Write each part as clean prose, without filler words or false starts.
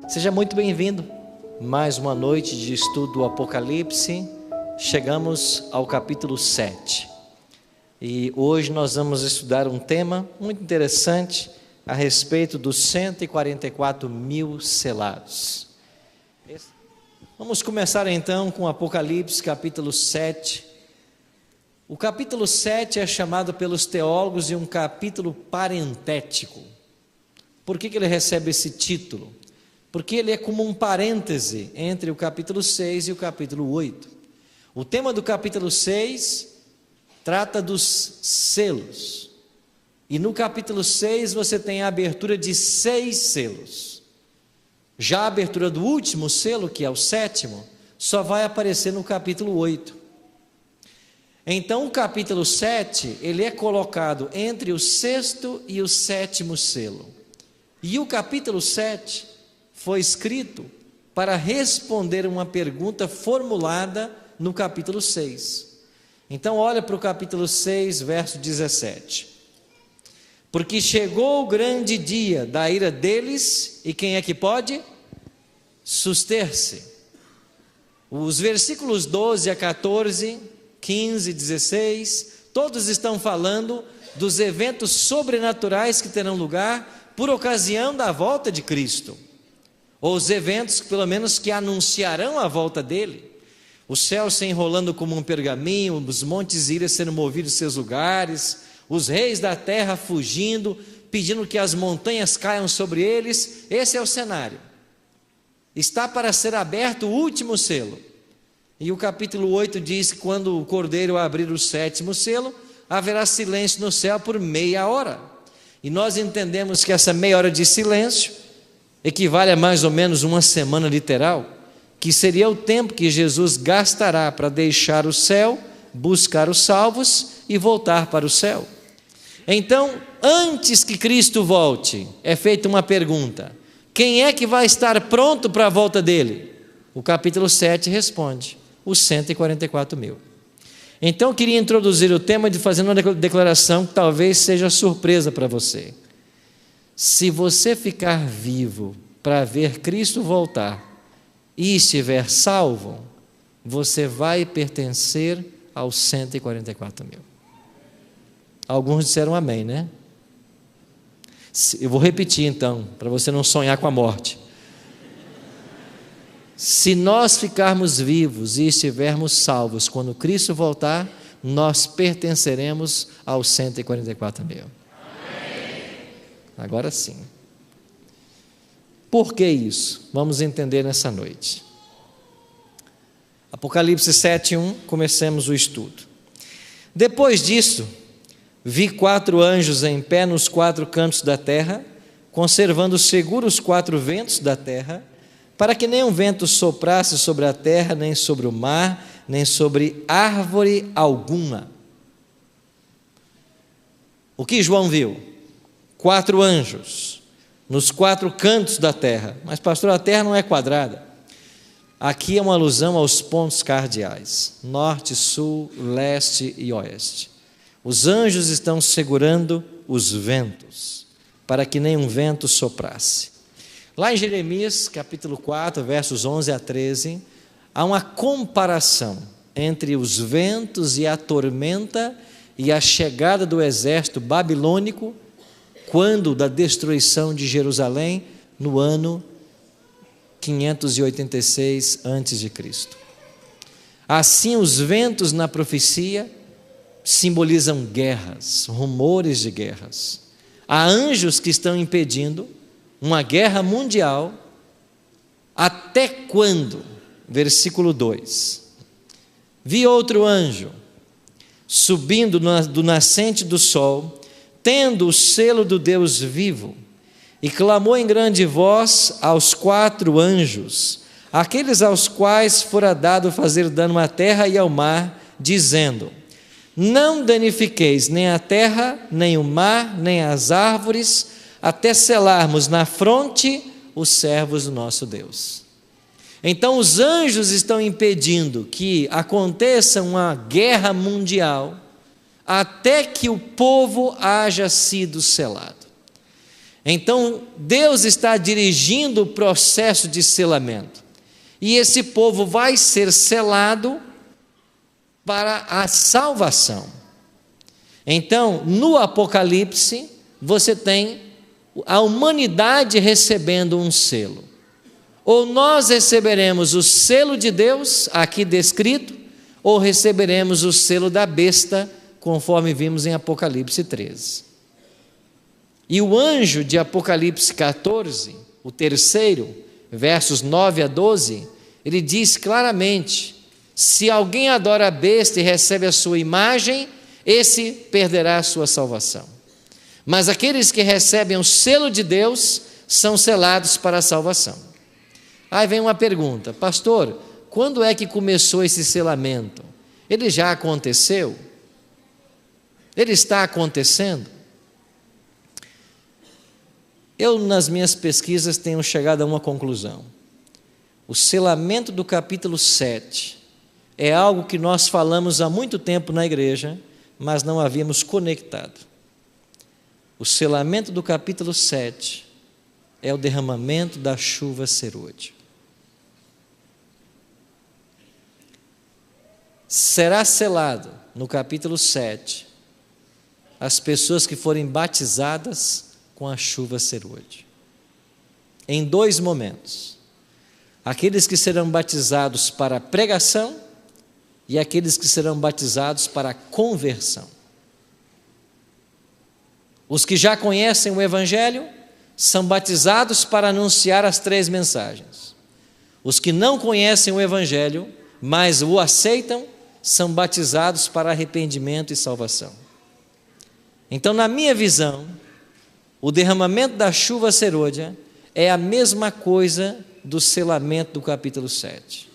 Seja muito bem-vindo. Mais uma noite de estudo do Apocalipse. Chegamos ao capítulo 7. E hoje nós vamos estudar um tema muito interessante a respeito dos 144 mil selados. Vamos começar então com Apocalipse capítulo 7. O capítulo 7 é chamado pelos teólogos de um capítulo parentético. Por que ele recebe esse título? Porque ele é como um parêntese entre o capítulo 6 e o capítulo 8. O tema do capítulo 6 trata dos selos. E no capítulo 6 você tem a abertura de 6 selos. Já a abertura do último selo, que é o 7º, só vai aparecer no capítulo 8. Então o capítulo 7, ele é colocado entre o 6º e o 7º selo. E o capítulo 7 foi escrito para responder uma pergunta formulada no capítulo 6. Então olha para o capítulo 6, verso 17. Porque chegou o grande dia da ira deles, e quem é que pode? Suster-se. Os versículos 12 a 14, 15 e 16, todos estão falando dos eventos sobrenaturais que terão lugar por ocasião da volta de Cristo. Ou os eventos, pelo menos, que anunciarão a volta dele. O céu se enrolando como um pergaminho, os montes iam sendo movidos de seus lugares, os reis da terra fugindo, pedindo que as montanhas caiam sobre eles. Esse é o cenário. Está para ser aberto o último selo. E o capítulo 8 diz que quando o Cordeiro abrir o 7º selo, haverá silêncio no céu por meia hora. E nós entendemos que essa meia hora de silêncio equivale a mais ou menos uma semana literal, que seria o tempo que Jesus gastará para deixar o céu, buscar os salvos e voltar para o céu. Então, antes que Cristo volte, é feita uma pergunta: quem é que vai estar pronto para a volta dele? O capítulo 7 responde: os 144 mil. Então, eu queria introduzir o tema de fazendo uma declaração que talvez seja surpresa para você. Se você ficar vivo para ver Cristo voltar e estiver salvo, você vai pertencer aos 144 mil. Alguns disseram amém, né? Eu vou repetir então, para você não sonhar com a morte. Se nós ficarmos vivos e estivermos salvos quando Cristo voltar, nós pertenceremos aos 144 mil. Agora sim. Por que isso? Vamos entender nessa noite. Apocalipse 7:1, comecemos o estudo. Depois disso, vi 4 anjos em pé nos 4 cantos da terra, conservando seguros os 4 ventos da terra, para que nenhum vento soprasse sobre a terra, nem sobre o mar, nem sobre árvore alguma. O que João viu? 4 anjos, nos 4 cantos da terra. Mas pastor, a terra não é quadrada. Aqui é uma alusão aos pontos cardeais: norte, sul, leste e oeste. Os anjos estão segurando os ventos, para que nenhum vento soprasse. Lá em Jeremias, capítulo 4, versos 11 a 13, há uma comparação entre os ventos e a tormenta e a chegada do exército babilônico, quando da destruição de Jerusalém, no ano 586 a.C. Assim, os ventos na profecia simbolizam guerras, rumores de guerras. Há anjos que estão impedindo uma guerra mundial. Até quando? Versículo 2. Vi outro anjo subindo do nascente do sol, tendo o selo do Deus vivo, e clamou em grande voz aos 4 anjos, aqueles aos quais fora dado fazer dano à terra e ao mar, dizendo: não danifiqueis nem a terra, nem o mar, nem as árvores, até selarmos na fronte os servos do nosso Deus. Então os anjos estão impedindo que aconteça uma guerra mundial, até que o povo haja sido selado. Então, Deus está dirigindo o processo de selamento. E esse povo vai ser selado para a salvação. Então, no Apocalipse, você tem a humanidade recebendo um selo. Ou nós receberemos o selo de Deus, aqui descrito, ou receberemos o selo da besta, conforme vimos em Apocalipse 13. E o anjo de Apocalipse 14, o terceiro, versos 9 a 12, ele diz claramente: se alguém adora a besta e recebe a sua imagem, esse perderá a sua salvação. Mas aqueles que recebem o selo de Deus são selados para a salvação. Aí vem uma pergunta: pastor, quando é que começou esse selamento? Ele já aconteceu? Ele está acontecendo? Eu, nas minhas pesquisas, tenho chegado a uma conclusão. O selamento do capítulo 7 é algo que nós falamos há muito tempo na igreja, mas não havíamos conectado. O selamento do capítulo 7 é o derramamento da chuva serôdia. Será selado no capítulo 7 as pessoas que forem batizadas com a chuva serôdia. Em 2 momentos: aqueles que serão batizados para a pregação e aqueles que serão batizados para a conversão. Os que já conhecem o Evangelho são batizados para anunciar as 3 mensagens. Os que não conhecem o Evangelho, mas o aceitam, são batizados para arrependimento e salvação. Então, na minha visão, o derramamento da chuva serôdia é a mesma coisa do selamento do capítulo 7.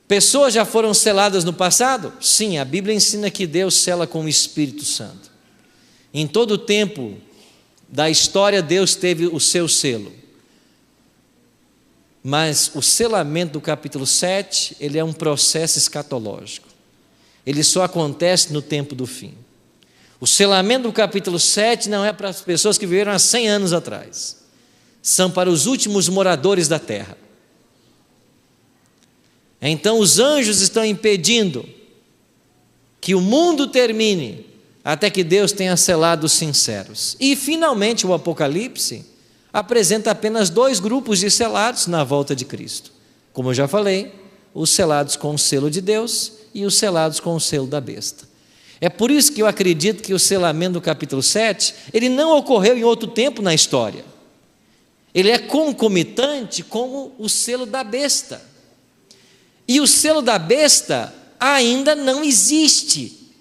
Pessoas já foram seladas no passado? Sim, a Bíblia ensina que Deus sela com o Espírito Santo. Em todo o tempo da história, Deus teve o seu selo. Mas o selamento do capítulo 7, ele é um processo escatológico. Ele só acontece no tempo do fim. O selamento do capítulo 7 não é para as pessoas que viveram há 100 anos atrás. São para os últimos moradores da terra. Então os anjos estão impedindo que o mundo termine até que Deus tenha selado os sinceros. E finalmente o Apocalipse apresenta apenas 2 grupos de selados na volta de Cristo. Como eu já falei, os selados com o selo de Deus e os selados com o selo da besta. É por isso que eu acredito que o selamento do capítulo 7, ele não ocorreu em outro tempo na história. Ele é concomitante com o selo da besta. E o selo da besta ainda não existe.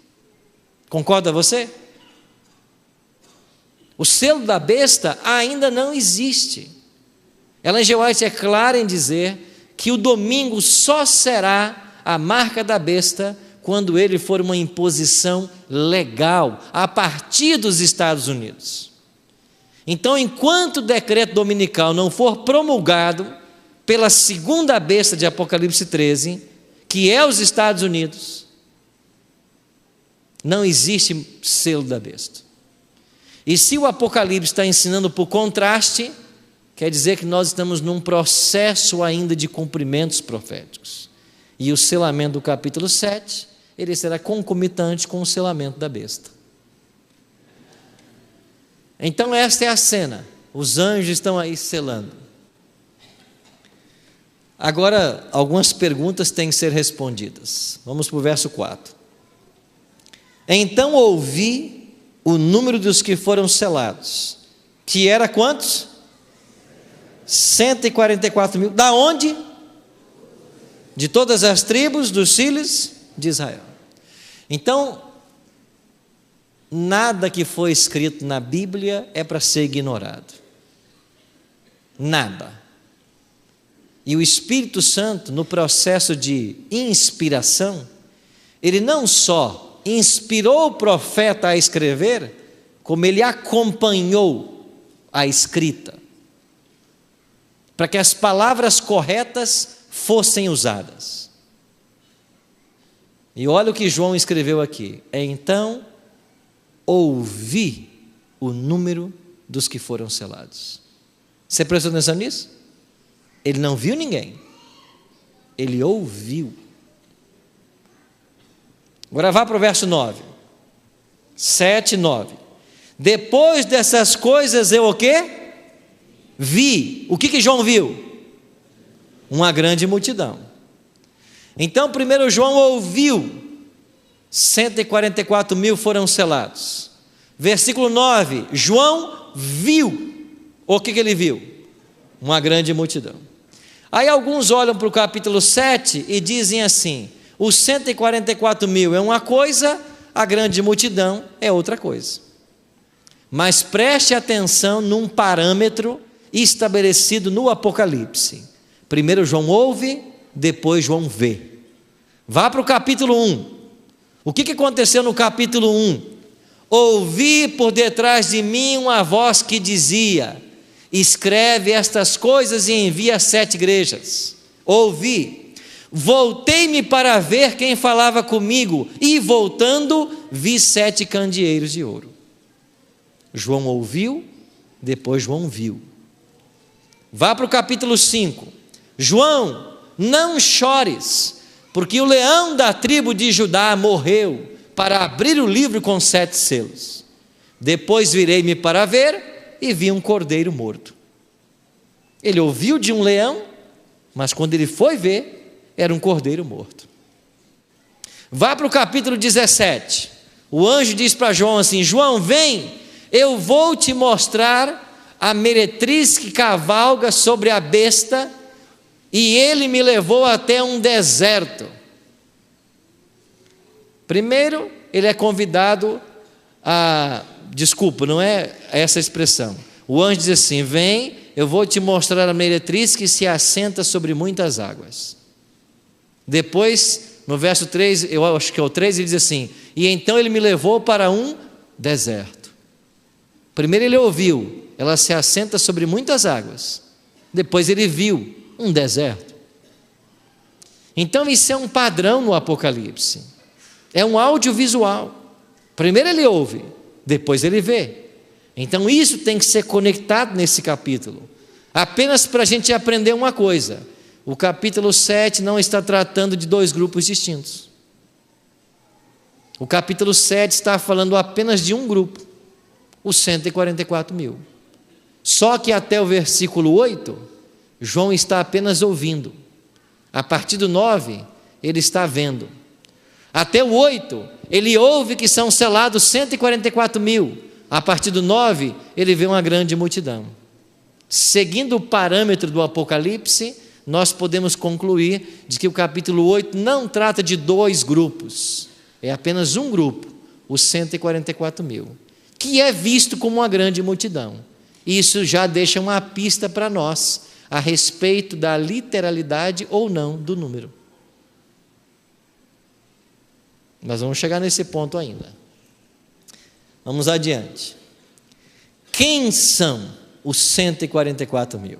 Concorda você? O selo da besta ainda não existe. Ellen G. White é clara em dizer que o domingo só será a marca da besta quando ele for uma imposição legal a partir dos Estados Unidos. Então, enquanto o decreto dominical não for promulgado pela segunda besta de Apocalipse 13, que é os Estados Unidos, não existe selo da besta. E se o Apocalipse está ensinando por contraste, quer dizer que nós estamos num processo ainda de cumprimentos proféticos. E o selamento do capítulo 7, ele será concomitante com o selamento da besta. Então esta é a cena, os anjos estão aí selando. Agora, algumas perguntas têm que ser respondidas. Vamos para o verso 4. Então ouvi o número dos que foram selados, que era quantos? 144 mil. Da onde? De todas as tribos dos filhos de Israel. Então, nada que foi escrito na Bíblia é para ser ignorado. Nada. E o Espírito Santo, no processo de inspiração, ele não só inspirou o profeta a escrever, como ele acompanhou a escrita, para que as palavras corretas fossem usadas. E olha o que João escreveu aqui: então ouvi o número dos que foram selados. Você prestou atenção nisso? Ele não viu ninguém, ele ouviu. Agora vá para o verso 9, 7, 9. Depois dessas coisas eu o quê? Vi. O que João viu? Uma grande multidão. Então primeiro João ouviu, 144 mil foram selados. Versículo 9, João viu. O que ele viu? Uma grande multidão. Aí alguns olham para o capítulo 7 e dizem assim: os 144 mil é uma coisa, a grande multidão é outra coisa. Mas preste atenção num parâmetro estabelecido no Apocalipse. Primeiro João ouve, depois João vê. Vá para o capítulo 1. O que aconteceu no capítulo 1? Ouvi por detrás de mim uma voz que dizia: escreve estas coisas e envia às 7 igrejas. Ouvi. Voltei-me para ver quem falava comigo, e voltando, vi 7 candeeiros de ouro. João ouviu, depois João viu. Vá para o capítulo 5. João, não chores, porque o leão da tribo de Judá morreu para abrir o livro com 7 selos. Depois virei-me para ver e vi um cordeiro morto. Ele ouviu de um leão, mas quando ele foi ver, era um cordeiro morto. Vá para o capítulo 17. O anjo diz para João assim: João, vem, eu vou te mostrar a meretriz que cavalga sobre a besta. E ele me levou até um deserto. Primeiro, ele é convidado a... Desculpa, não é essa expressão. O anjo diz assim: vem, eu vou te mostrar a meretriz que se assenta sobre muitas águas. Depois, no verso 3, eu acho que é o 3, ele diz assim: e então ele me levou para um deserto. Primeiro ele ouviu, ela se assenta sobre muitas águas. Depois ele viu um deserto. Então isso é um padrão no Apocalipse. É um audiovisual. Primeiro ele ouve, depois ele vê. Então isso tem que ser conectado nesse capítulo. Apenas para a gente aprender uma coisa: o capítulo 7 não está tratando de 2 grupos distintos. O capítulo 7 está falando apenas de um grupo, os 144 mil. Só que até o versículo 8, João está apenas ouvindo. A partir do 9, ele está vendo. Até o 8, ele ouve que são selados 144 mil. A partir do 9, ele vê uma grande multidão. Seguindo o parâmetro do Apocalipse, nós podemos concluir de que o capítulo 8 não trata de 2 grupos. É apenas um grupo, os 144 mil, que é visto como uma grande multidão. Isso já deixa uma pista para nós a respeito da literalidade ou não do número. Nós vamos chegar nesse ponto ainda. Vamos adiante. Quem são os 144 mil?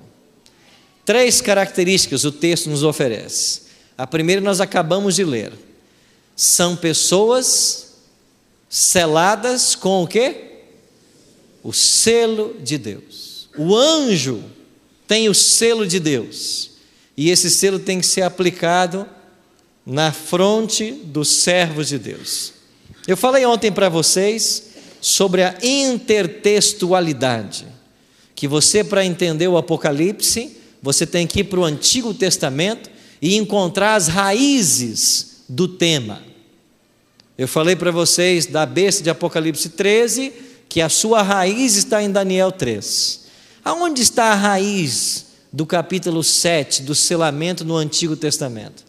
3 características o texto nos oferece. A primeira nós acabamos de ler. São pessoas seladas com o quê? O selo de Deus. O anjo tem o selo de Deus, e esse selo tem que ser aplicado na fronte dos servos de Deus. Eu falei ontem para vocês sobre a intertextualidade, que você, para entender o Apocalipse, você tem que ir para o Antigo Testamento e encontrar as raízes do tema. Eu falei para vocês da besta de Apocalipse 13, que a sua raiz está em Daniel 3. Aonde está a raiz do capítulo 7, do selamento no Antigo Testamento?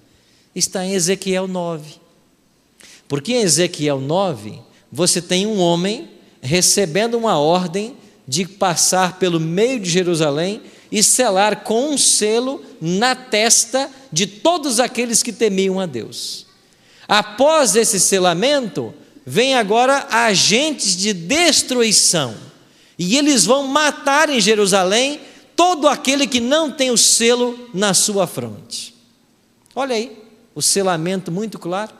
Está em Ezequiel 9. Porque em Ezequiel 9, você tem um homem recebendo uma ordem de passar pelo meio de Jerusalém e selar com um selo na testa de todos aqueles que temiam a Deus. Após esse selamento, vem agora agentes de destruição, e eles vão matar em Jerusalém todo aquele que não tem o selo na sua fronte. Olha aí, o selamento muito claro.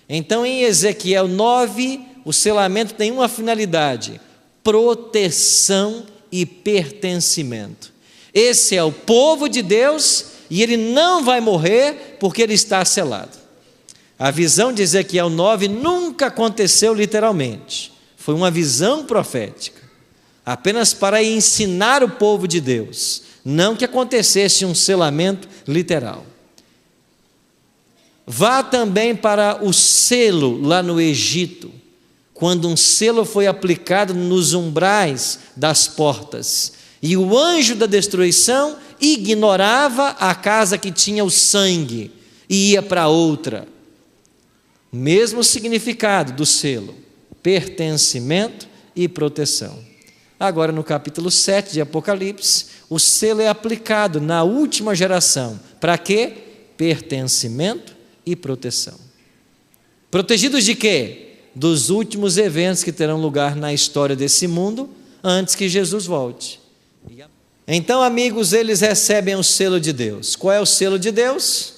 Então em Ezequiel 9, o selamento tem uma finalidade: proteção e pertencimento. Esse é o povo de Deus e ele não vai morrer porque ele está selado. A visão de Ezequiel 9 nunca aconteceu literalmente. Foi uma visão profética, apenas para ensinar o povo de Deus, não que acontecesse um selamento literal. Vá também para o selo lá no Egito, quando um selo foi aplicado nos umbrais das portas, e o anjo da destruição ignorava a casa que tinha o sangue e ia para outra. Mesmo significado do selo: pertencimento e proteção. Agora, no capítulo 7 de Apocalipse, o selo é aplicado na última geração. Para quê? Pertencimento e proteção. Protegidos de quê? Dos últimos eventos que terão lugar na história desse mundo, antes que Jesus volte. Então, amigos, eles recebem o selo de Deus. Qual é o selo de Deus?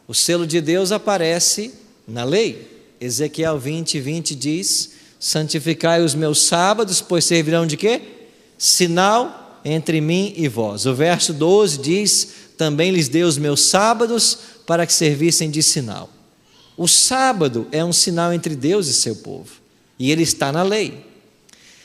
O selo de Deus aparece na lei. Ezequiel 20 diz: santificai os meus sábados, pois servirão de quê? Sinal entre mim e vós. O verso 12 diz: também lhes dei os meus sábados para que servissem de sinal. O sábado é um sinal entre Deus e seu povo, e ele está na lei.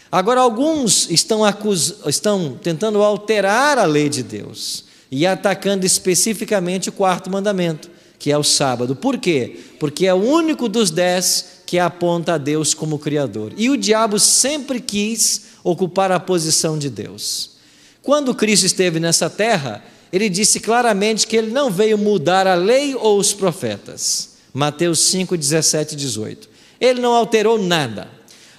Agora, alguns estão tentando alterar a lei de Deus e atacando especificamente o 4º mandamento, que é o sábado. Por quê? Porque é o único dos 10 que aponta a Deus como Criador. E o diabo sempre quis ocupar a posição de Deus. Quando Cristo esteve nessa terra, ele disse claramente que ele não veio mudar a lei ou os profetas. Mateus 5, 17 e 18. Ele não alterou nada.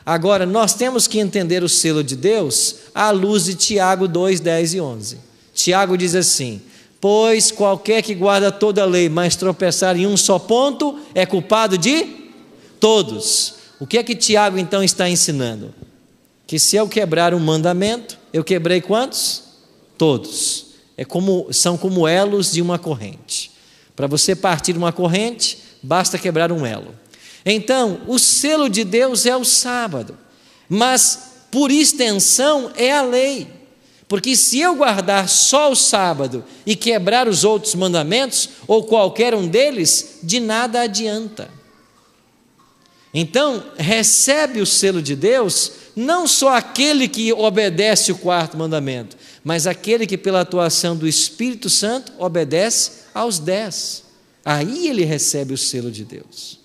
Agora, nós temos que entender o selo de Deus à luz de Tiago 2, 10 e 11. Tiago diz assim: pois qualquer que guarda toda a lei, mas tropeçar em um só ponto, é culpado de todos. O que é que Tiago então está ensinando? Que se eu quebrar um mandamento, eu quebrei quantos? Todos. São como elos de uma corrente. Para você partir uma corrente, basta quebrar um elo. Então, o selo de Deus é o sábado, mas por extensão é a lei. Porque se eu guardar só o sábado e quebrar os outros mandamentos, ou qualquer um deles, de nada adianta. Então, recebe o selo de Deus não só aquele que obedece o 4º mandamento, mas aquele que pela atuação do Espírito Santo obedece aos 10. Aí ele recebe o selo de Deus.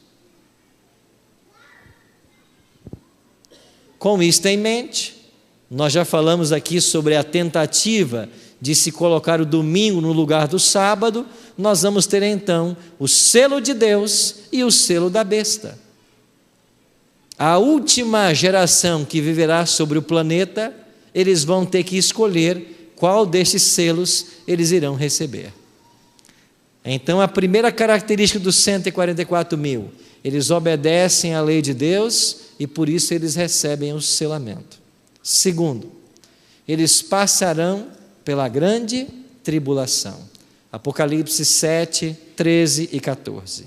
Com isto em mente, nós já falamos aqui sobre a tentativa de se colocar o domingo no lugar do sábado. Nós vamos ter então o selo de Deus e o selo da besta. A última geração que viverá sobre o planeta, eles vão ter que escolher qual destes selos eles irão receber. Então, a primeira característica dos 144 mil, eles obedecem à lei de Deus e por isso eles recebem o selamento. Segundo, eles passarão pela grande tribulação. Apocalipse 7, 13 e 14.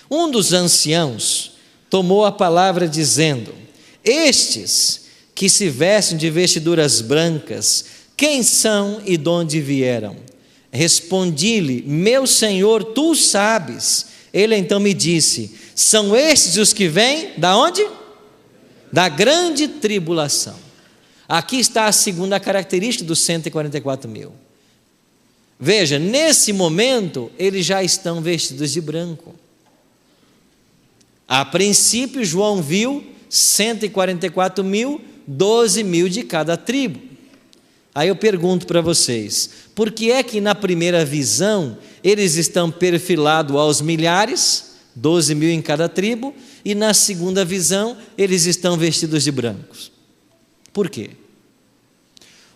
Um dos anciãos tomou a palavra dizendo: estes que se vestem de vestiduras brancas, quem são e de onde vieram? Respondi-lhe: meu Senhor, tu sabes. Ele então me disse: são estes os que vêm, da onde? Da grande tribulação. Aqui está a segunda característica dos 144 mil. Veja, nesse momento, eles já estão vestidos de branco. A princípio, João viu 144 mil, 12 mil de cada tribo. Aí eu pergunto para vocês, por que é que na primeira visão eles estão perfilados aos milhares, 12 mil em cada tribo, e na segunda visão eles estão vestidos de brancos? Por quê?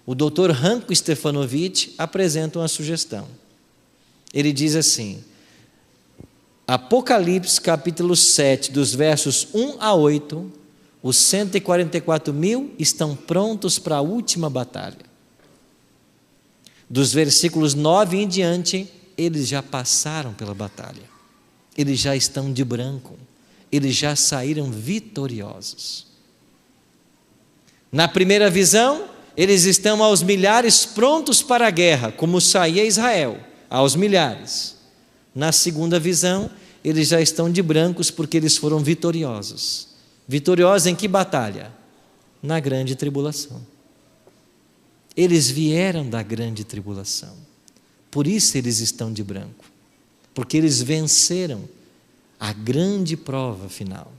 O Dr. Ranko Stefanovic apresenta uma sugestão. Ele diz assim: Apocalipse capítulo 7, dos versos 1 a 8, os 144 mil estão prontos para a última batalha. Dos versículos 9 em diante, eles já passaram pela batalha. Eles já estão de branco. Eles já saíram vitoriosos. Na primeira visão, eles estão aos milhares prontos para a guerra, como saía Israel, aos milhares. Na segunda visão, eles já estão de brancos porque eles foram vitoriosos. Vitoriosos em que batalha? Na grande tribulação. Eles vieram da grande tribulação. Por isso eles estão de branco. Porque eles venceram a grande prova final.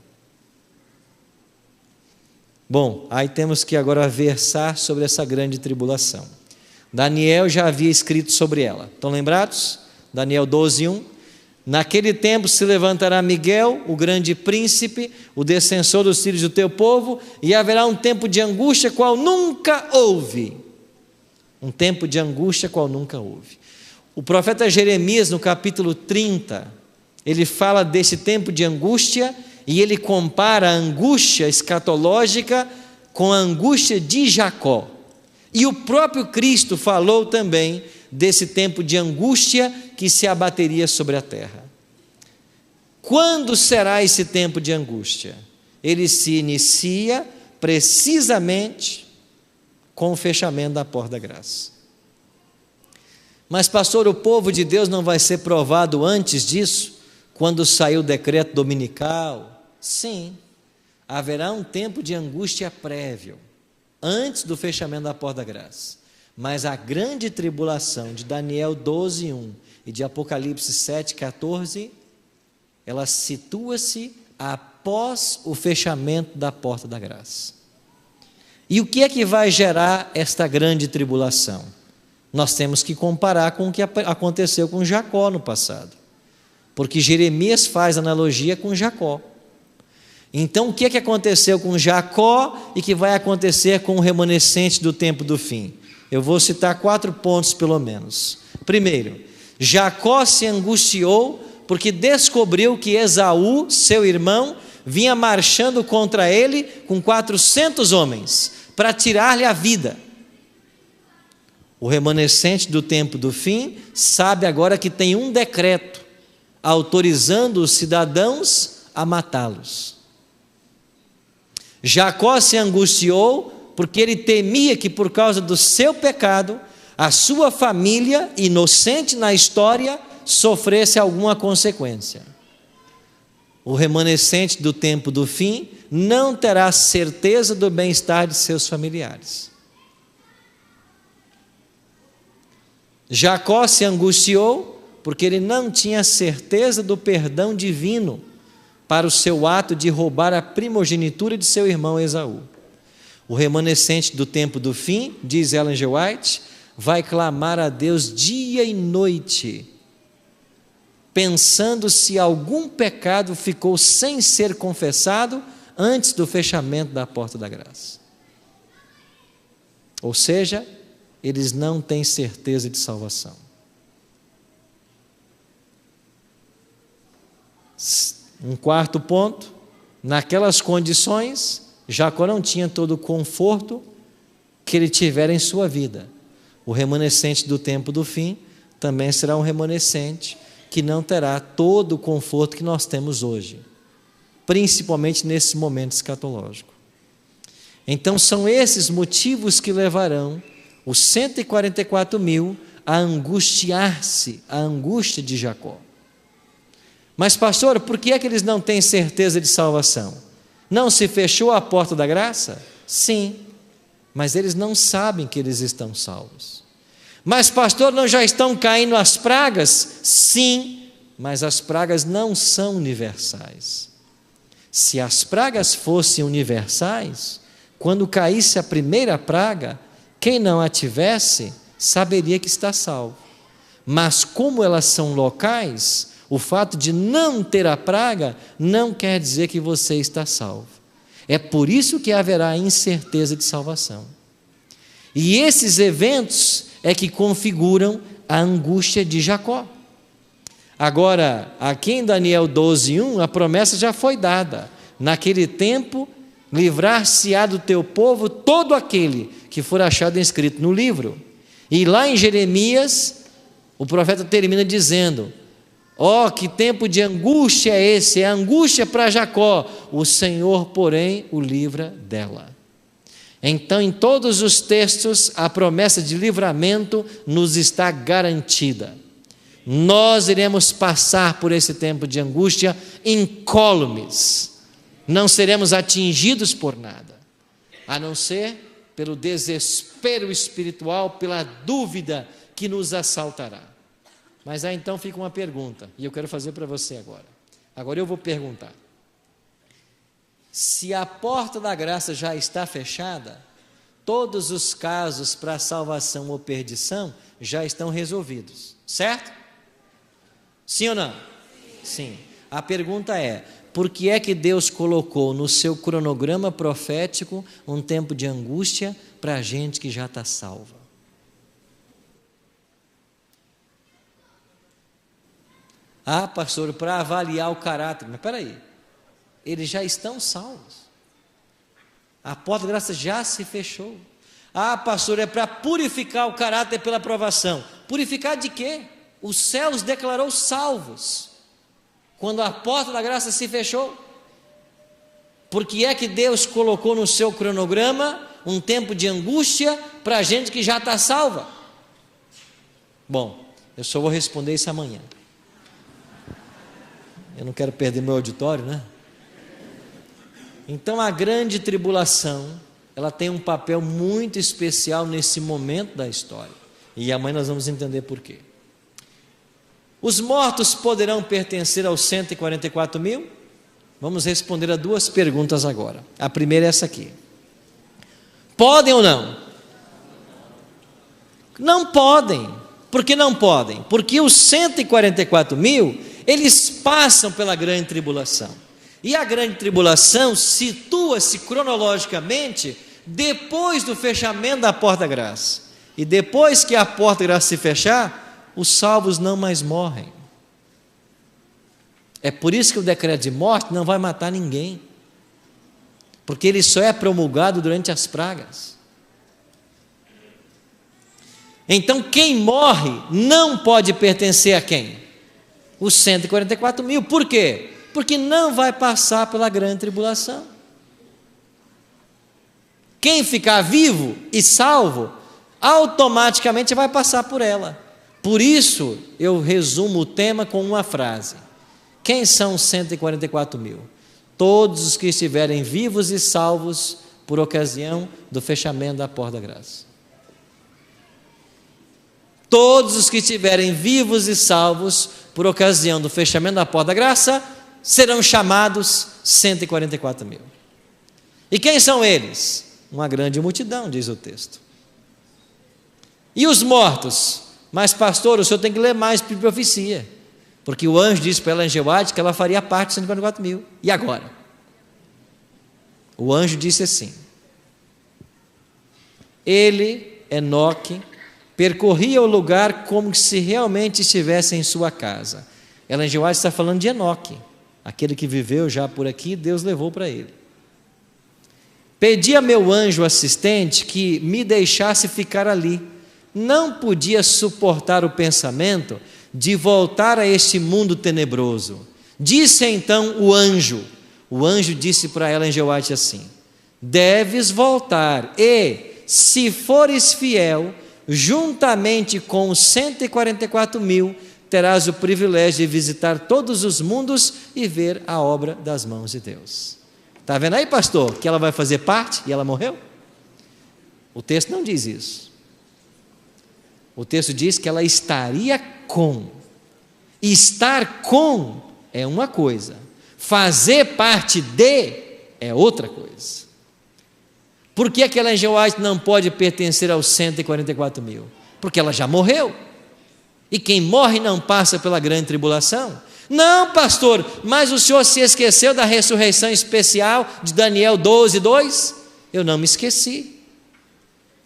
Bom, aí temos que agora versar sobre essa grande tribulação. Daniel já havia escrito sobre ela. Estão lembrados? Daniel 12:1. Naquele tempo se levantará Miguel, o grande príncipe, o descensor dos filhos do teu povo, e haverá um tempo de angústia qual nunca houve. Um tempo de angústia qual nunca houve. O profeta Jeremias, no capítulo 30, ele fala desse tempo de angústia e ele compara a angústia escatológica com a angústia de Jacó. E o próprio Cristo falou também desse tempo de angústia que se abateria sobre a terra. Quando será esse tempo de angústia? Ele se inicia precisamente com o fechamento da porta da graça. Mas, pastor, o povo de Deus não vai ser provado antes disso? Quando sair o decreto dominical? Sim, haverá um tempo de angústia prévio, antes do fechamento da porta da graça. Mas a grande tribulação de Daniel 12:1 e de Apocalipse 7:14, ela situa-se após o fechamento da porta da graça. E o que é que vai gerar esta grande tribulação? Nós temos que comparar com o que aconteceu com Jacó no passado. Porque Jeremias faz analogia com Jacó. Então, o que é que aconteceu com Jacó e que vai acontecer com o remanescente do tempo do fim? Eu vou citar 4 pontos pelo menos. Primeiro, Jacó se angustiou porque descobriu que Esaú, seu irmão, vinha marchando contra ele com 400 homens para tirar-lhe a vida. O remanescente do tempo do fim sabe agora que tem um decreto autorizando os cidadãos a matá-los. Jacó se angustiou porque ele temia que por causa do seu pecado, a sua família, inocente na história, sofresse alguma consequência. O remanescente do tempo do fim não terá certeza do bem-estar de seus familiares. Jacó se angustiou porque ele não tinha certeza do perdão divino para o seu ato de roubar a primogenitura de seu irmão Esaú. O remanescente do tempo do fim, diz Ellen G. White, vai clamar a Deus dia e noite, pensando se algum pecado ficou sem ser confessado antes do fechamento da porta da graça. Ou seja, eles não têm certeza de salvação. Um quarto ponto, naquelas condições, Jacó não tinha todo o conforto que ele tivera em sua vida. O remanescente do tempo do fim também será um remanescente que não terá todo o conforto que nós temos hoje, principalmente nesse momento escatológico. Então são esses motivos que levarão os 144.000 a angustiar-se, a angústia de Jacó. Mas, pastor, por que é que eles não têm certeza de salvação? Não se fechou a porta da graça? Sim, mas eles não sabem que eles estão salvos. Mas, pastor, não já estão caindo as pragas? Sim, mas as pragas não são universais. Se as pragas fossem universais, quando caísse a primeira praga, quem não a tivesse, saberia que está salvo. Mas como elas são locais, o fato de não ter a praga não quer dizer que você está salvo. É por isso que haverá incerteza de salvação. E esses eventos é que configuram a angústia de Jacó. Agora, aqui em Daniel 12:1, a promessa já foi dada. Naquele tempo, livrar-se-á do teu povo todo aquele que for achado inscrito no livro. E lá em Jeremias, o profeta termina dizendo: ó, que tempo de angústia é esse? É angústia para Jacó, o Senhor, porém, o livra dela. Então, em todos os textos, a promessa de livramento nos está garantida. Nós iremos passar por esse tempo de angústia incólumes. Não seremos atingidos por nada, a não ser pelo desespero espiritual, pela dúvida que nos assaltará. Mas aí então fica uma pergunta, e eu quero fazer para você agora. Agora eu vou perguntar. Se a porta da graça já está fechada, todos os casos para salvação ou perdição já estão resolvidos, certo? Sim ou não? Sim. A pergunta é, por que é que Deus colocou no seu cronograma profético um tempo de angústia para a gente que já está salva? Ah, pastor, para avaliar o caráter. Mas espera aí, eles já estão salvos. A porta da graça já se fechou. Ah, pastor, é para purificar o caráter pela aprovação. Purificar de quê? Os céus declarou salvos quando a porta da graça se fechou. Por que é que Deus colocou no seu cronograma um tempo de angústia para a gente que já está salva? Bom, eu só vou responder isso amanhã. Eu não quero perder meu auditório, né? Então a grande tribulação, ela tem um papel muito especial nesse momento da história. E amanhã nós vamos entender por quê. Os mortos poderão pertencer aos 144 mil? Vamos responder a duas perguntas agora. A primeira é essa aqui. Podem ou não? Não podem. Por que não podem? Porque os 144 mil, eles passam pela grande tribulação. E a grande tribulação situa-se cronologicamente depois do fechamento da porta da graça. E depois que a porta da graça se fechar, os salvos não mais morrem. É por isso que o decreto de morte não vai matar ninguém, porque ele só é promulgado durante as pragas. Então quem morre não pode pertencer a quem? Os 144 mil. Por quê? Porque não vai passar pela grande tribulação. Quem ficar vivo e salvo, automaticamente vai passar por ela. Por isso, eu resumo o tema com uma frase. Quem são os 144 mil? Todos os que estiverem vivos e salvos por ocasião do fechamento da porta da graça. Todos os que estiverem vivos e salvos por ocasião do fechamento da porta da graça serão chamados 144 mil. E quem são eles? Uma grande multidão, diz o texto. E os mortos? Mas pastor, o senhor tem que ler mais profecia, porque o anjo disse para ela em Jeoade que ela faria parte de 144 mil. E agora? O anjo disse assim: ele, Enoque, percorria o lugar como se realmente estivesse em sua casa. Ellen G. White está falando de Enoque, aquele que viveu já por aqui, Deus levou para ele. Pedi a meu anjo assistente que me deixasse ficar ali. Não podia suportar o pensamento de voltar a este mundo tenebroso. Disse então o anjo disse para Ellen G. White assim: deves voltar e, se fores fiel, juntamente com os 144 mil, terás o privilégio de visitar todos os mundos e ver a obra das mãos de Deus. Está vendo aí, pastor, que ela vai fazer parte e ela morreu? O texto não diz isso. O texto diz que ela estaria com. Estar com é uma coisa, fazer parte de é outra coisa. Por que aquela Ellen G. White não pode pertencer aos 144 mil? Porque ela já morreu. E quem morre não passa pela grande tribulação? Não, pastor, mas o senhor se esqueceu da ressurreição especial de Daniel 12:2? Eu não me esqueci.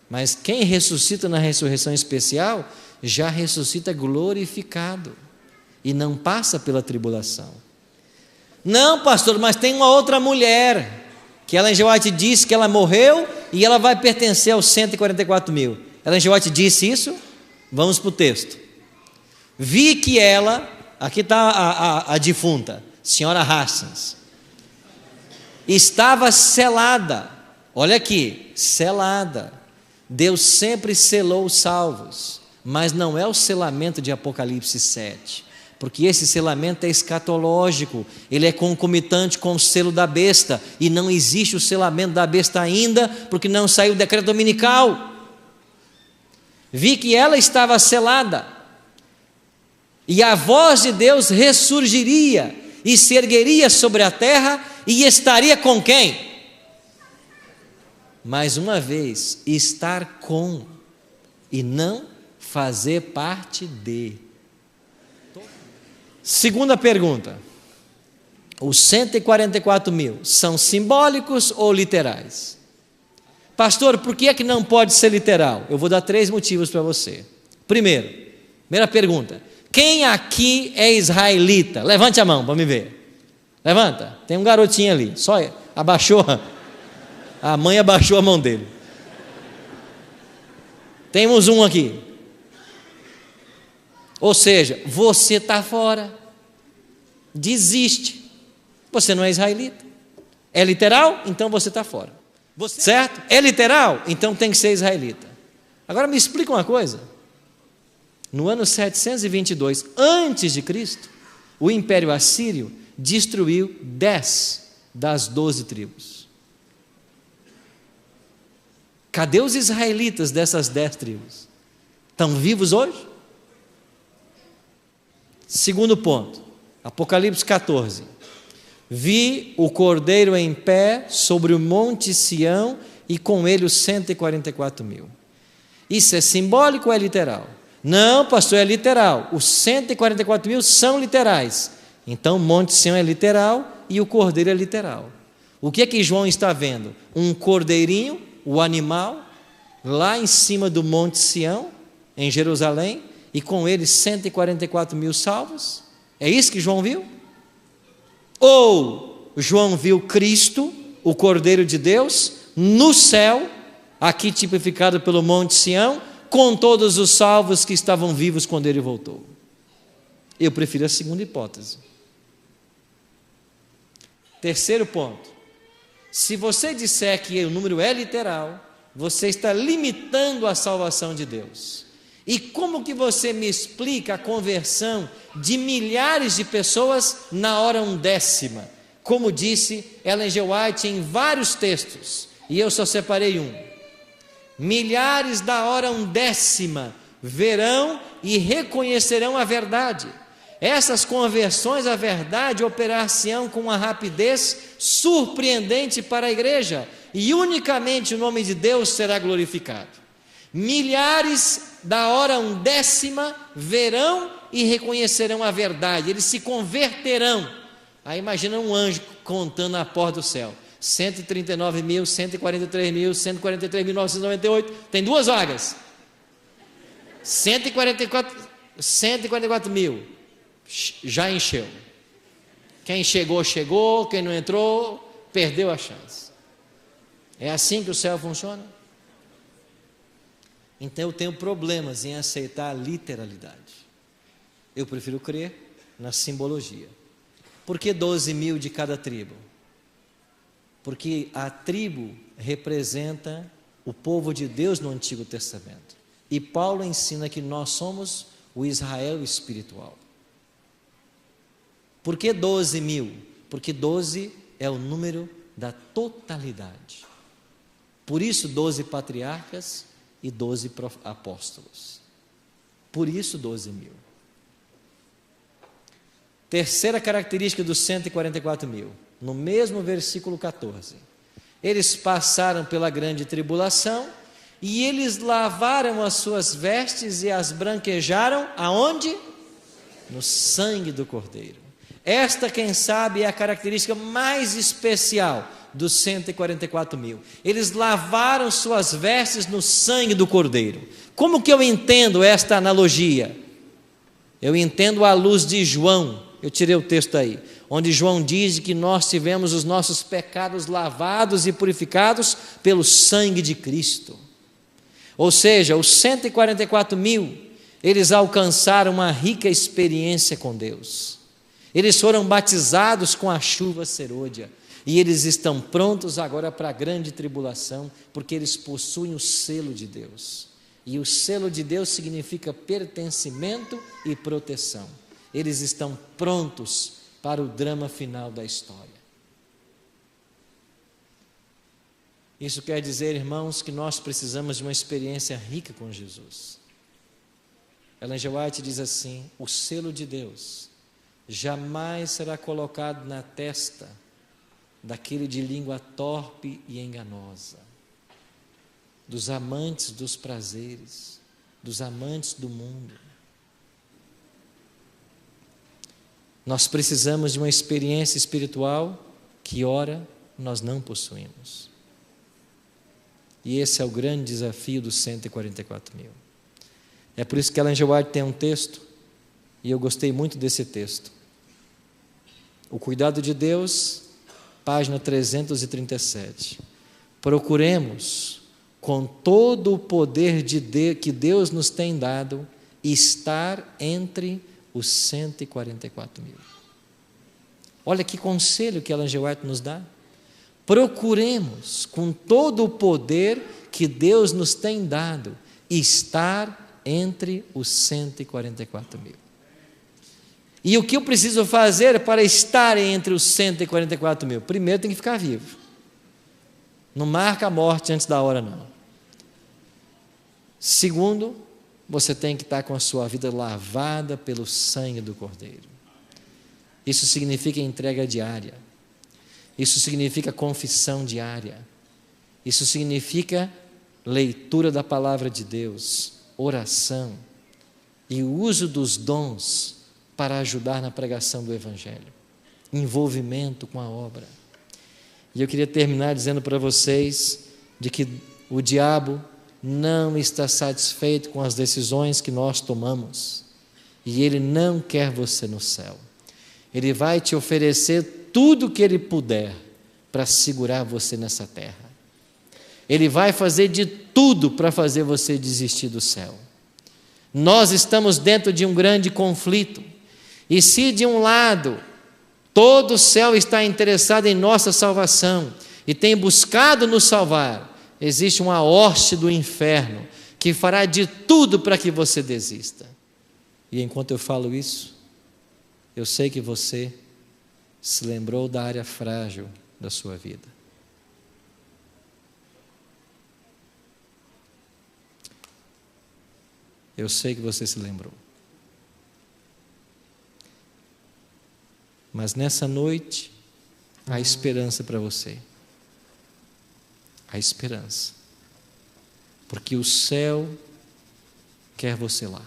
Mas quem ressuscita na ressurreição especial, já ressuscita glorificado e não passa pela tribulação. Não, pastor, mas tem uma outra mulher, que Ellen G. White disse que ela morreu e ela vai pertencer aos 144 mil. Ellen G. White disse isso? Vamos para o texto. Vi que ela, aqui está a defunta, senhora Hastings, estava selada olha aqui, selada. Deus sempre selou os salvos, mas não é o selamento de Apocalipse 7, porque esse selamento é escatológico, ele é concomitante com o selo da besta, e não existe o selamento da besta ainda, porque não saiu o decreto dominical. Vi que ela estava selada, e a voz de Deus ressurgiria, e se ergueria sobre a terra, e estaria com quem? Mais uma vez, estar com, e não fazer parte de. Segunda pergunta: os 144 mil são simbólicos ou literais? Pastor, por que é que não pode ser literal? Eu vou dar 3 motivos para você. Primeira pergunta: quem aqui é israelita? Levante a mão para me ver. Levanta, tem um garotinho ali, só abaixou, a mãe abaixou a mão dele. Temos um aqui. Ou seja, você está fora, desiste, você não é israelita. É literal? Então você está fora. Certo? É literal? Então tem que ser israelita. Agora me explica uma coisa. No ano 722 antes de Cristo, o Império Assírio destruiu 10 das 12 tribos. Cadê os israelitas dessas 10 tribos? Estão vivos hoje? Segundo ponto, Apocalipse 14. Vi o Cordeiro em pé sobre o monte Sião e com ele os 144 mil. Isso é simbólico ou é literal? Não, pastor, é literal. Os 144 mil são literais. Então o monte Sião é literal e o Cordeiro é literal. O que é que João está vendo? Um cordeirinho, o animal, lá em cima do monte Sião, em Jerusalém, e com ele 144 mil salvos? É isso que João viu? Ou João viu Cristo, o Cordeiro de Deus, no céu, aqui tipificado pelo monte Sião, com todos os salvos que estavam vivos quando ele voltou? Eu prefiro a segunda hipótese. Terceiro ponto: se você disser que o número é literal, você está limitando a salvação de Deus. E como que você me explica a conversão de milhares de pessoas na hora undécima? Como disse Ellen G. White em vários textos, e eu só separei um. Milhares da hora undécima verão e reconhecerão a verdade. Essas conversões à verdade operar-se-ão com uma rapidez surpreendente para a igreja, e unicamente o nome de Deus será glorificado. Milhares da hora undécima verão e reconhecerão a verdade, eles se converterão. Aí imagina um anjo contando na porta do céu: 139 mil, 143 mil, 143.998, tem 2 vagas. 144 mil, já encheu. Quem chegou, chegou, quem não entrou, perdeu a chance. É assim que o céu funciona? Então eu tenho problemas em aceitar a literalidade. Eu prefiro crer na simbologia. Por que 12 mil de cada tribo? Porque a tribo representa o povo de Deus no Antigo Testamento. E Paulo ensina que nós somos o Israel espiritual. Por que 12 mil? Porque 12 é o número da totalidade. Por isso 12 patriarcas e 12 apóstolos. Por isso 12 mil. Terceira característica dos 144 mil, no mesmo versículo 14. Eles passaram pela grande tribulação e eles lavaram as suas vestes e as branquejaram aonde? No sangue do Cordeiro. Esta, quem sabe, é a característica mais especial dos 144 mil. Eles lavaram suas vestes no sangue do Cordeiro. Como que eu entendo esta analogia? Eu entendo à luz de João. Eu tirei o texto aí, onde João diz que nós tivemos os nossos pecados lavados e purificados pelo sangue de Cristo. Ou seja, os 144 mil, eles alcançaram uma rica experiência com Deus. Eles foram batizados com a chuva serôdia. E eles estão prontos agora para a grande tribulação, porque eles possuem o selo de Deus. E o selo de Deus significa pertencimento e proteção. Eles estão prontos para o drama final da história. Isso quer dizer, irmãos, que nós precisamos de uma experiência rica com Jesus. Ellen G. White diz assim: o selo de Deus jamais será colocado na testa daquele de língua torpe e enganosa, dos amantes dos prazeres, dos amantes do mundo. Nós precisamos de uma experiência espiritual que, ora, nós não possuímos. E esse é o grande desafio dos 144 mil. É por isso que Ellen G. White tem um texto, e eu gostei muito desse texto. O cuidado de Deus, página 337. Procuremos, com todo o poder que Deus nos tem dado, estar entre os 144 mil. Olha que conselho que Ellen G. White nos dá. Procuremos, com todo o poder que Deus nos tem dado, estar entre os 144 mil. E o que eu preciso fazer para estar entre os 144 mil? Primeiro, tem que ficar vivo. Não marca a morte antes da hora, não. Segundo, você tem que estar com a sua vida lavada pelo sangue do Cordeiro. Isso significa entrega diária. Isso significa confissão diária. Isso significa leitura da palavra de Deus, oração e o uso dos dons para ajudar na pregação do Evangelho, envolvimento com a obra. E eu queria terminar dizendo para vocês de que o diabo não está satisfeito com as decisões que nós tomamos, e ele não quer você no céu. Ele vai te oferecer tudo o que ele puder para segurar você nessa terra. Ele vai fazer de tudo para fazer você desistir do céu. Nós estamos dentro de um grande conflito, e se de um lado todo o céu está interessado em nossa salvação e tem buscado nos salvar, existe uma hoste do inferno que fará de tudo para que você desista. E enquanto eu falo isso, eu sei que você se lembrou da área frágil da sua vida. Eu sei que você se lembrou. Mas nessa noite, há esperança para você. Há esperança. Porque o céu quer você lá.